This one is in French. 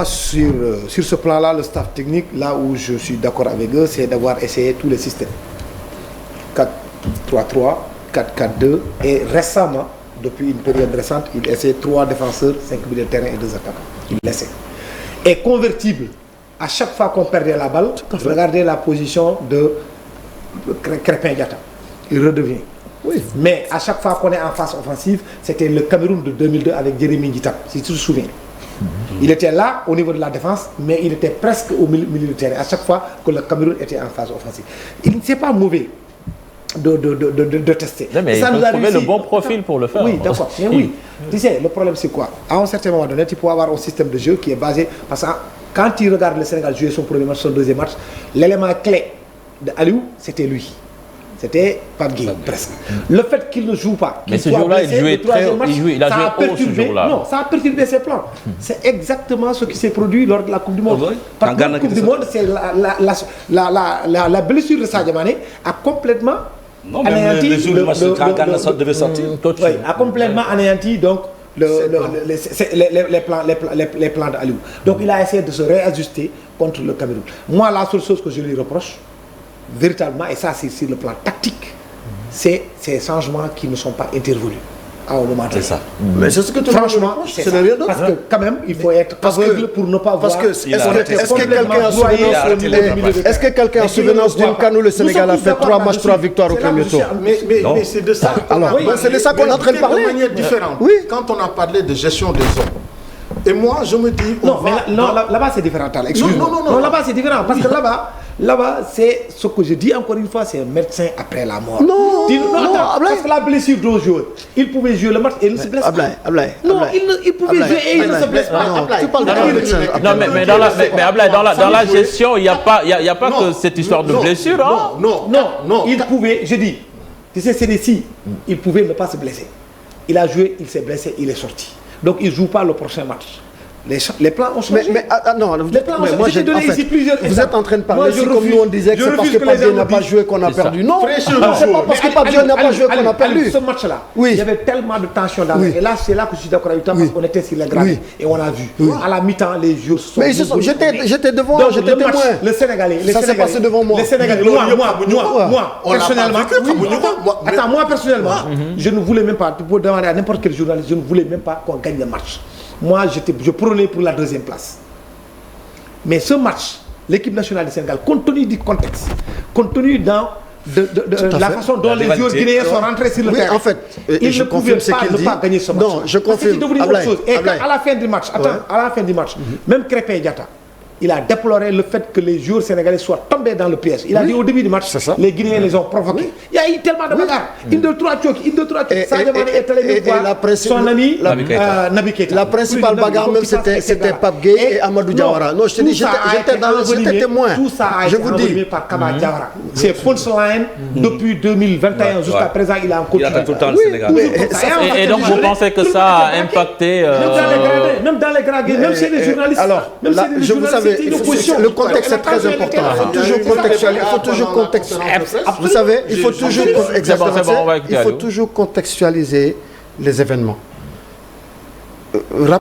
moi, sur ce plan-là, le staff technique, là où je suis d'accord avec eux, c'est d'avoir essayé tous les systèmes. 4-3-3, 4-4-2, et récemment, depuis une période récente, il essaie 3 défenseurs, 5 milieux de terrain et 2 attaquants. Il l'essaie. Et convertible, à chaque fois qu'on perdait la balle, regardez la position de Crépin-Diatta. Il redevient. Oui. Mais à chaque fois qu'on est en phase offensive, c'était le Cameroun de 2002 avec Jérémy Ndita, si tu te souviens. Il était là au niveau de la défense, mais il était presque au milieu du terrain à chaque fois que le Cameroun était en phase offensive. Il n'est pas mauvais de tester. Non, mais ça nous a trouvé le bon profil pour le faire. Oui, d'accord. Oui. Tu sais, le problème c'est quoi? À un certain moment donné, tu peux avoir un système de jeu qui est basé... Parce que quand tu regardes le Sénégal jouer son premier match, son deuxième match, l'élément clé de Aliou, c'était lui. C'était Pape Gueye, presque. Le fait qu'il ne joue pas, mais ce jour-là, il jouait très haut. Il a joué haut ce jour-là. Non, ça a perturbé ses plans. C'est exactement ce qui s'est produit lors de la Coupe du Monde. Parce que la Coupe du Monde, c'est la blessure de Sadio Mané a complètement anéanti... Le jour du match, quand Ghana devait sortir. Oui, a complètement anéanti donc les plans d'Aliou. Donc il a essayé de se réajuster contre le Cameroun. Moi, la seule chose que je lui reproche, véritablement, et ça c'est sur le plan tactique, c'est ces changements qui ne sont pas intervenus à un moment donné. C'est ça. Mais c'est ce que tout le monde reproche, c'est rien d'autre. Parce que quand même, il faut être aveugle pour ne pas voir... Est-ce que quelqu'un a souvenance d'une CAN où le Sénégal a fait 3 matchs, 3 victoires au premier tour? Mais c'est de ça. Alors, c'est de ça qu'on est en train de parler. De manière différente. Oui. Quand on a parlé de gestion des hommes, et moi je me dis... Non, mais là-bas c'est différent. Non, là-bas c'est différent. Parce que là-bas, c'est ce que je dis encore une fois, c'est un médecin après la mort. Non, parce que la blessure d'un joueur, il pouvait jouer le match et il ne se blesse pas. Non, il pouvait jouer et il ne se blesse pas. Tu parles de médecin. Non, mais dans la gestion, il n'y a pas que cette histoire de blessure. Non. Il pouvait, je dis, tu sais, c'est des si, il pouvait ne pas se blesser. Il a joué, il s'est blessé, il est sorti. Donc il ne joue pas le prochain match. Les plans ont changé. Non, les plans ont changé. J'ai donné ici plusieurs exemples. Vous êtes en train de parler ici comme nous on disait que c'est parce que Pape n'a pas joué qu'on a perdu. Non, c'est pas parce que Pape n'a pas joué qu'on a perdu. Ce match-là, il y avait tellement de tension dans et là, c'est là que je suis d'accord avec toi parce qu'on était sur les gradins et on a vu. À la mi-temps, les joueurs se sont... Mais j'étais devant, j'étais témoin. Le Sénégalais... Ça s'est passé devant moi. Les Sénégalais, moi, personnellement... Attends, moi, personnellement, je ne voulais même pas, tu peux demander à n'importe quel journaliste, je ne voulais même pas qu'on gagne le match. Moi, je prônais pour la deuxième place. Mais ce match, l'équipe nationale du Sénégal, compte tenu du contexte, compte tenu de la façon dont les joueurs guinéens sont rentrés sur le terrain, en fait, ils ne pouvaient pas gagner ce match. Non, je confirme. C'est devenu autre chose. Et à la fin du match, à la fin du match, même Crépin-Diatta, il a déploré le fait que les joueurs sénégalais soient tombés dans le piège. Il a dit au début du match, les Guinéens les ont provoqués. Il y a eu tellement de bagarres. Une, deux, trois chocs. Sadio Mané est allé voir son ami Naby Keita. La principale bagarre même, c'était Pape Gueye et Amadou Diawara. Non, je te dis, j'étais témoin. Tout ça a été envenimé par Kaba Diawara. C'est punchline depuis 2021 jusqu'à présent, il a encore... Il attaque tout le temps le Sénégal. Et donc vous pensez que ça a impacté... Même dans les gradins, même chez les journalistes. Alors, vous savez, le contexte est très important. Il faut toujours contextualiser. Vous savez, il faut toujours contextualiser les événements.